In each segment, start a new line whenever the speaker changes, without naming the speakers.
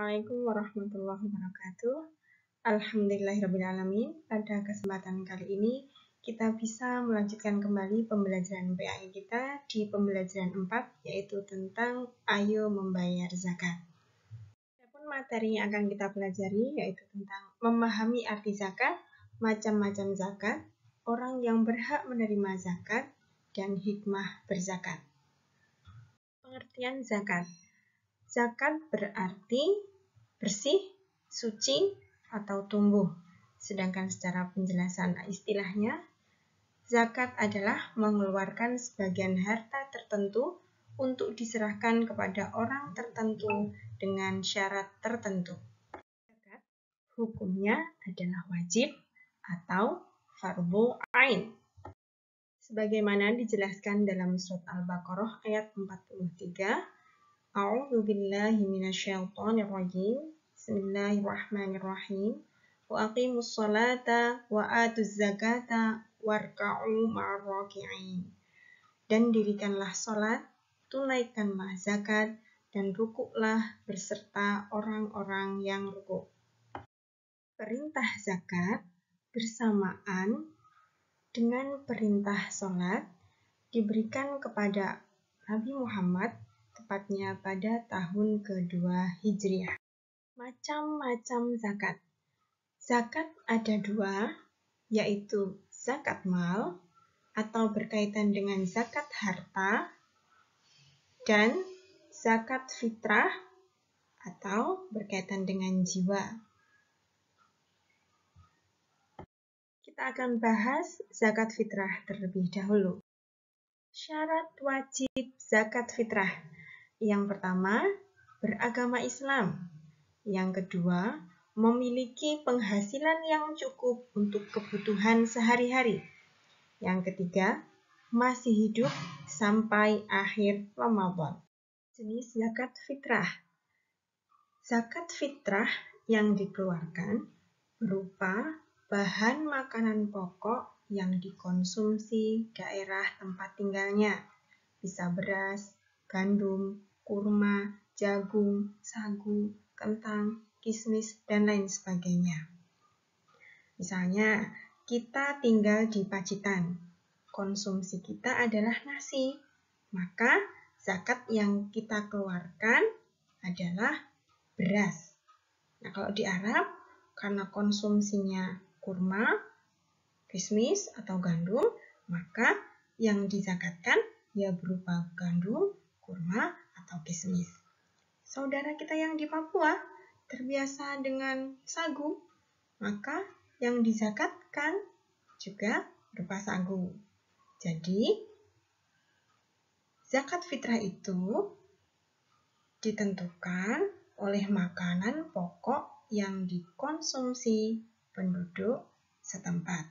Assalamualaikum warahmatullahi wabarakatuh. Alhamdulillahirrabbilalamin. Pada kesempatan kali ini, kita bisa melanjutkan kembali pembelajaran PAI kita di pembelajaran 4, yaitu tentang Ayo Membayar Zakat. Adapun materi yang akan kita pelajari, yaitu tentang memahami arti zakat, macam-macam zakat, orang yang berhak menerima zakat, dan hikmah berzakat. Pengertian zakat. Zakat berarti bersih, suci, atau tumbuh. Sedangkan secara penjelasan istilahnya, zakat adalah mengeluarkan sebagian harta tertentu untuk diserahkan kepada orang tertentu dengan syarat tertentu. Zakat hukumnya adalah wajib atau fardhu ain. Sebagaimana dijelaskan dalam surat Al-Baqarah ayat 43, A'udzu billahi minasyaitonir rajim. Bismillahirrahmanirrahim. Wa aqimus sholata wa atuz zakata warka'u ma'ar raki'in. Dan dirikanlah salat, tunaikanlah zakat, dan rukuklah berserta orang-orang yang rukuk. Perintah zakat bersamaan dengan perintah salat diberikan kepada Nabi Muhammad tepatnya pada tahun kedua Hijriah. Macam-macam zakat. Zakat ada dua, yaitu zakat mal atau berkaitan dengan zakat harta dan zakat fitrah atau berkaitan dengan jiwa. Kita akan bahas zakat fitrah terlebih dahulu. Syarat wajib zakat fitrah. Yang pertama, beragama Islam. Yang kedua, memiliki penghasilan yang cukup untuk kebutuhan sehari-hari. Yang ketiga, masih hidup sampai akhir Ramadan. Jenis zakat fitrah. Zakat fitrah yang dikeluarkan berupa bahan makanan pokok yang dikonsumsi daerah tempat tinggalnya. Bisa beras, gandum, kurma, jagung, sagu, kentang, kismis, dan lain sebagainya. Misalnya, kita tinggal di Pacitan. Konsumsi kita adalah nasi. Maka, zakat yang kita keluarkan adalah beras. Nah, kalau di Arab, karena konsumsinya kurma, kismis, atau gandum, maka yang dizakatkan ya berupa gandum, kurma, atau kismis. Saudara kita yang di Papua terbiasa dengan sagu, maka yang dizakatkan juga berupa sagu. Jadi, zakat fitrah itu ditentukan oleh makanan pokok yang dikonsumsi penduduk setempat.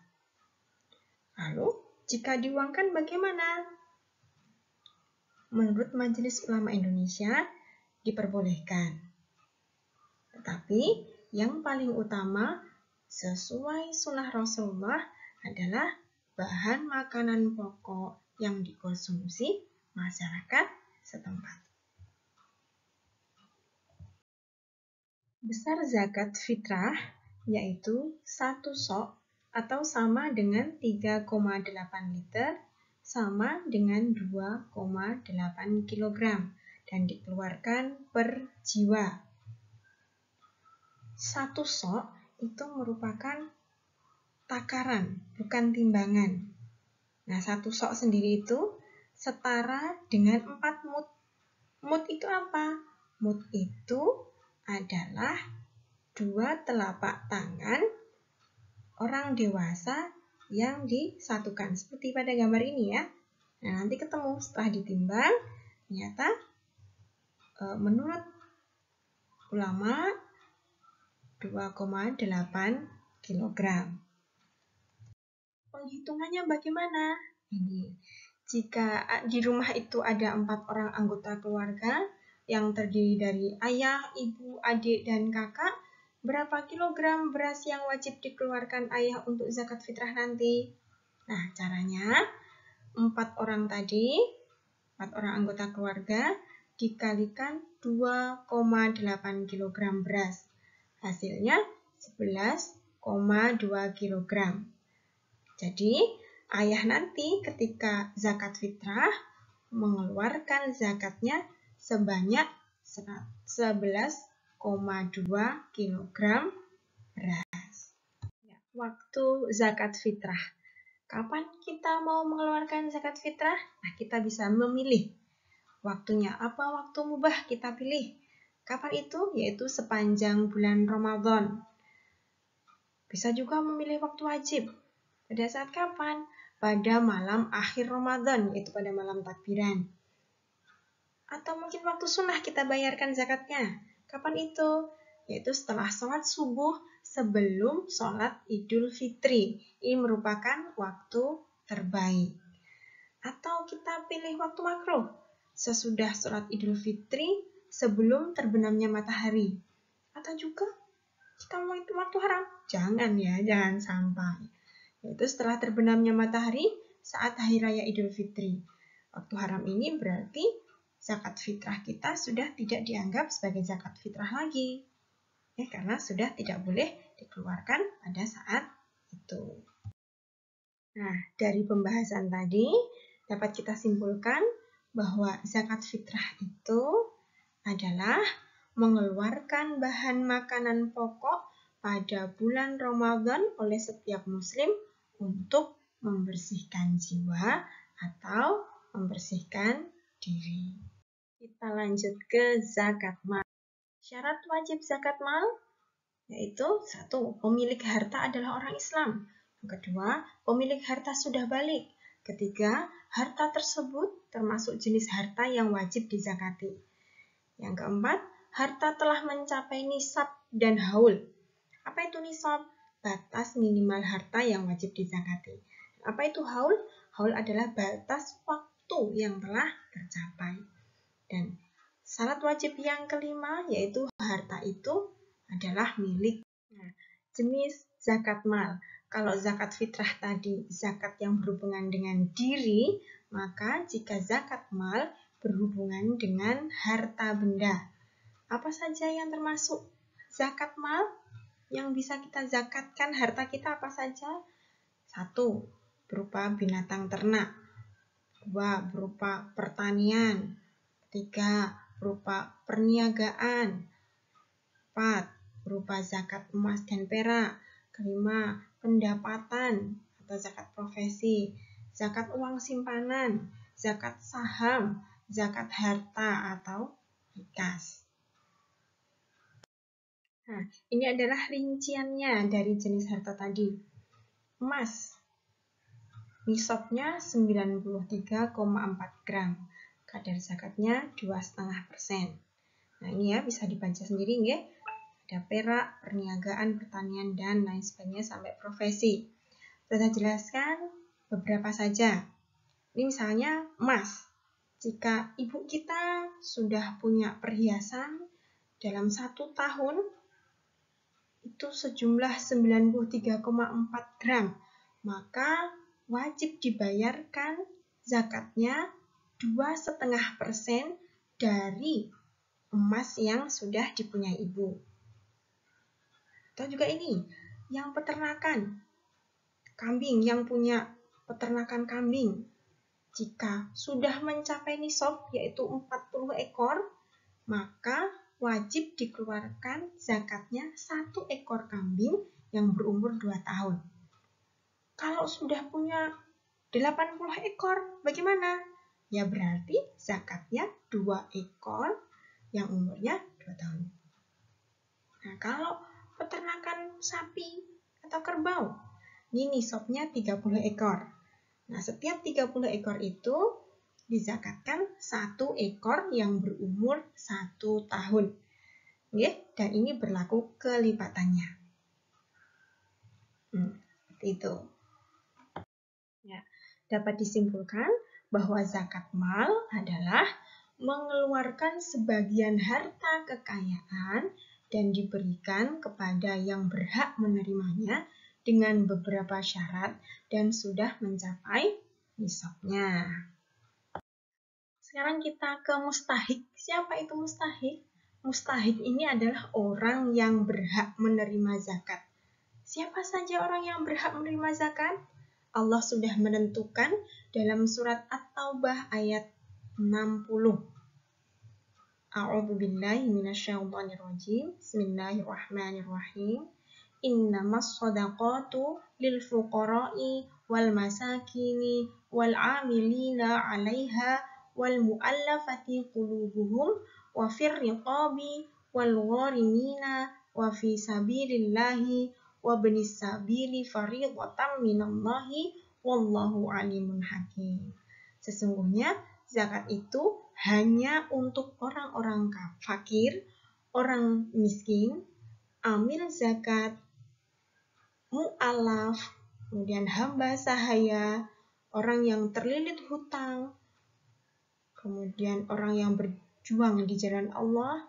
Lalu, jika diuangkan bagaimana? Menurut Majelis Ulama Indonesia, diperbolehkan. Tetapi yang paling utama sesuai sunnah Rasulullah adalah bahan makanan pokok yang dikonsumsi masyarakat setempat. Besar zakat fitrah yaitu 1 sok atau sama dengan 3,8 liter sama dengan 2,8 kg. Dan dikeluarkan per jiwa. 1 sok itu merupakan takaran, bukan timbangan. Nah, 1 sok sendiri itu setara dengan 4 mud. Mud itu apa? Mud itu adalah 2 telapak tangan orang dewasa yang disatukan. Seperti pada gambar ini ya. Nah, nanti ketemu setelah ditimbang, ternyata menurut ulama 2,8 kg. Penghitungannya bagaimana? Ini, jika di rumah itu ada 4 orang anggota keluarga yang terdiri dari ayah, ibu, adik, dan kakak, berapa kilogram beras yang wajib dikeluarkan ayah untuk zakat fitrah nanti? Nah, caranya 4 orang tadi, 4 orang anggota keluarga, dikalikan 2,8 kg beras. Hasilnya 11,2 kg. Jadi, ayah nanti ketika zakat fitrah mengeluarkan zakatnya sebanyak 11,2 kg beras. Waktu zakat fitrah. Kapan kita mau mengeluarkan zakat fitrah? Nah, kita bisa memilih waktunya. Apa waktu mubah kita pilih? Kapan itu? Yaitu sepanjang bulan Ramadan. Bisa juga memilih waktu wajib. Pada saat kapan? Pada malam akhir Ramadan, yaitu pada malam takbiran. Atau mungkin waktu sunnah kita bayarkan zakatnya. Kapan itu? Yaitu setelah sholat subuh sebelum sholat Idul Fitri. Ini merupakan waktu terbaik. Atau kita pilih waktu makruh. Sesudah sholat Idul Fitri sebelum terbenamnya matahari. Atau juga kita mau itu waktu haram. Jangan ya, jangan sampai. Yaitu setelah terbenamnya matahari saat Hari Raya Idul Fitri. Waktu haram ini berarti zakat fitrah kita sudah tidak dianggap sebagai zakat fitrah lagi. Karena sudah tidak boleh dikeluarkan pada saat itu. Nah, dari pembahasan tadi dapat kita simpulkan bahwa zakat fitrah itu adalah mengeluarkan bahan makanan pokok pada bulan Ramadan oleh setiap muslim untuk membersihkan jiwa atau membersihkan diri. Kita lanjut ke zakat mal. Syarat wajib zakat mal yaitu 1. Pemilik harta adalah orang Islam. Yang kedua, pemilik harta sudah balik. Ketiga, harta tersebut termasuk jenis harta yang wajib dizakati. Yang keempat, harta telah mencapai nisab dan haul. Apa itu nisab? Batas minimal harta yang wajib dizakati. Apa itu haul? Haul adalah batas waktu yang telah tercapai. Dan syarat wajib yang kelima yaitu harta itu adalah milik. Nah, jenis zakat mal. Kalau zakat fitrah tadi zakat yang berhubungan dengan diri, maka jika zakat mal berhubungan dengan harta benda. Apa saja yang termasuk zakat mal? Yang bisa kita zakatkan harta kita apa saja? 1. Berupa binatang ternak. 2. Berupa pertanian. 3. Berupa perniagaan. 4. Berupa zakat emas dan perak. 5. Pendapatan atau zakat profesi. Zakat uang simpanan. Zakat saham. Zakat harta atau rikas. Nah, ini adalah rinciannya dari jenis harta tadi. Emas. Nisabnya 93,4 gram. Kadar zakatnya 2,5%. Nah, ini ya bisa dibaca sendiri ya. Ada perak, perniagaan, pertanian, dan lain sebagainya sampai profesi. Saya jelaskan beberapa saja. Ini misalnya emas. Jika ibu kita sudah punya perhiasan dalam 1 tahun, itu sejumlah 93,4 gram, maka wajib dibayarkan zakatnya 2,5% dari emas yang sudah dipunyai ibu. Atau juga ini, yang peternakan, kambing, yang punya peternakan kambing, jika sudah mencapai nisab yaitu 40 ekor, maka wajib dikeluarkan zakatnya 1 ekor kambing yang berumur 2 tahun. Kalau sudah punya 80 ekor, bagaimana? Ya berarti zakatnya 2 ekor yang umurnya 2 tahun. Nah, kalau peternakan sapi atau kerbau, ini nisabnya 30 ekor. Nah, setiap 30 ekor itu dizakatkan 1 ekor yang berumur 1 tahun. Dan ini berlaku kelipatannya. Seperti itu. Ya, dapat disimpulkan bahwa zakat mal adalah mengeluarkan sebagian harta kekayaan dan diberikan kepada yang berhak menerimanya dengan beberapa syarat dan sudah mencapai nisabnya. Sekarang kita ke mustahik. Siapa itu mustahik? Mustahik ini adalah orang yang berhak menerima zakat. Siapa saja orang yang berhak menerima zakat? Allah sudah menentukan dalam surat At-Taubah ayat 60. A'udzu billahi minasyaitonir rajim. Bismillahirrahmanirrahim. Innamas shadaqatu lil fuqara'i wal masakini wal 'amilina 'alaiha wal mu'allafati qulubuhum wa fir riqabi wal gharimina wa fi sabilillahi wa ibnis sabili fariidatan minallahi wallahu alimun hakim. Sesungguhnya zakat itu hanya untuk orang-orang fakir, orang miskin, amil zakat, mu'alaf, kemudian hamba sahaya, orang yang terlilit hutang, kemudian orang yang berjuang di jalan Allah,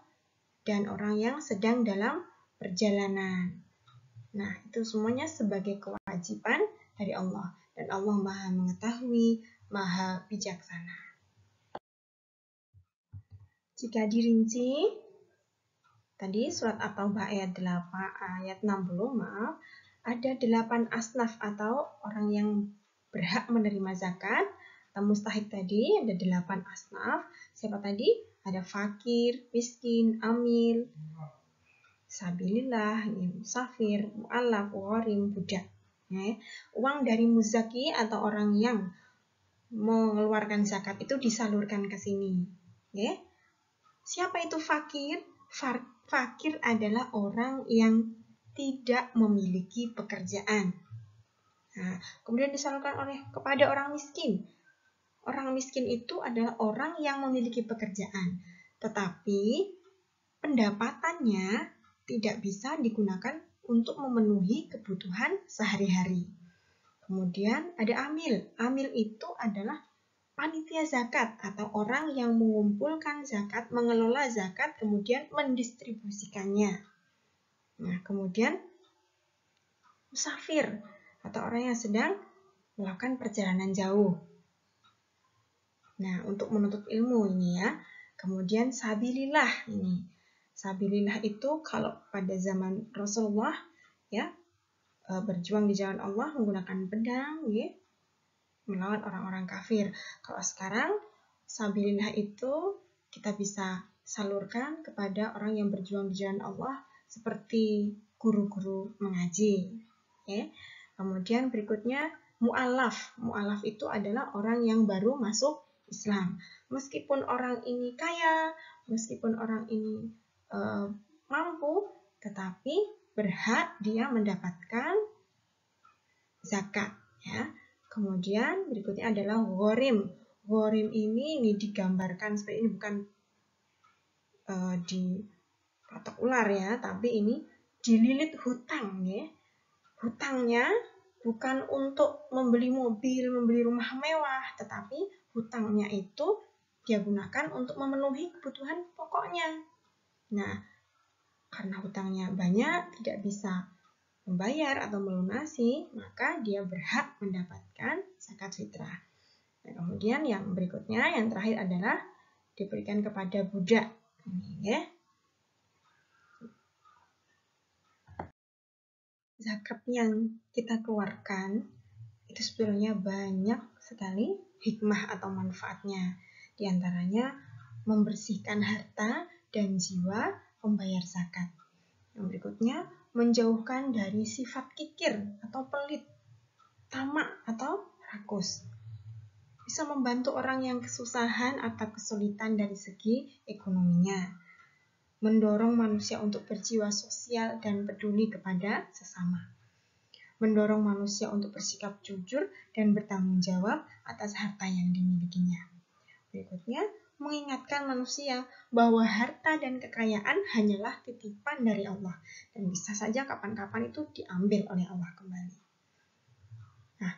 dan orang yang sedang dalam perjalanan. Nah, itu semuanya sebagai kewajiban dari Allah. Dan Allah Maha mengetahui, Maha bijaksana. Jika dirinci, tadi surat At-Taubah ayat 60, ada 8 asnaf atau orang yang berhak menerima zakat. Mustahik tadi ada 8 asnaf. Siapa tadi? Ada fakir, miskin, amil, sabilillah, musafir, mu'allaf, gharim, budak. Uang dari muzaki atau orang yang mengeluarkan zakat itu disalurkan ke sini. Siapa itu fakir? Fakir adalah orang yang tidak memiliki pekerjaan. Nah, kemudian disalurkan kepada orang miskin. Orang miskin itu adalah orang yang memiliki pekerjaan, tetapi pendapatannya tidak bisa digunakan untuk memenuhi kebutuhan sehari-hari. Kemudian ada amil. Amil itu adalah panitia zakat atau orang yang mengumpulkan zakat, mengelola zakat, kemudian mendistribusikannya. Nah, kemudian musafir atau orang yang sedang melakukan perjalanan jauh. Nah, untuk menuntut ilmu ini ya. Kemudian sabilillah ini. Sabilillah itu kalau pada zaman Rasulullah ya, berjuang di jalan Allah menggunakan pedang ya, melawan orang-orang kafir. Kalau sekarang sabilillah itu kita bisa salurkan kepada orang yang berjuang di jalan Allah seperti guru-guru mengaji. Kemudian berikutnya mu'alaf. Mu'alaf itu adalah orang yang baru masuk Islam. Meskipun orang ini kaya, meskipun orang ini mampu, tetapi berhak dia mendapatkan zakat ya. Kemudian berikutnya adalah gharim. Gharim ini digambarkan seperti ini, bukan di patok ular ya, tapi ini dililit hutang ya. Hutangnya bukan untuk membeli mobil, membeli rumah mewah, tetapi hutangnya itu dia gunakan untuk memenuhi kebutuhan pokoknya. Nah, karena hutangnya banyak, tidak bisa membayar atau melunasi, maka dia berhak mendapatkan zakat fitrah. Dan kemudian yang berikutnya, yang terakhir adalah diberikan kepada budak. Ini ya. Zakat yang kita keluarkan itu sebetulnya banyak sekali hikmah atau manfaatnya. Di antaranya membersihkan harta dan jiwa membayar zakat. Yang berikutnya, menjauhkan dari sifat kikir atau pelit, tamak atau rakus. Bisa membantu orang yang kesusahan atau kesulitan dari segi ekonominya. Mendorong manusia untuk berjiwa sosial dan peduli kepada sesama. Mendorong manusia untuk bersikap jujur dan bertanggung jawab atas harta yang dimilikinya. Berikutnya, mengingatkan manusia bahwa harta dan kekayaan hanyalah titipan dari Allah dan bisa saja kapan-kapan itu diambil oleh Allah kembali. Nah,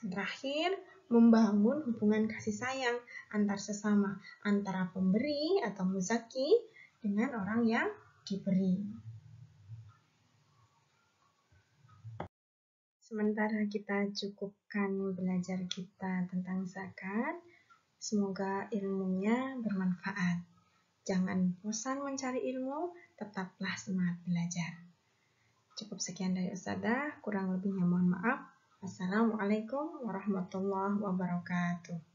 yang terakhir, membangun hubungan kasih sayang antar sesama, antara pemberi atau muzaki dengan orang yang diberi. Sementara kita cukupkan belajar kita tentang zakat, Semoga ilmunya bermanfaat. Jangan bosan mencari ilmu, tetaplah semangat belajar. Cukup sekian dari Ustazah, kurang lebihnya mohon maaf. Wassalamualaikum warahmatullahi wabarakatuh.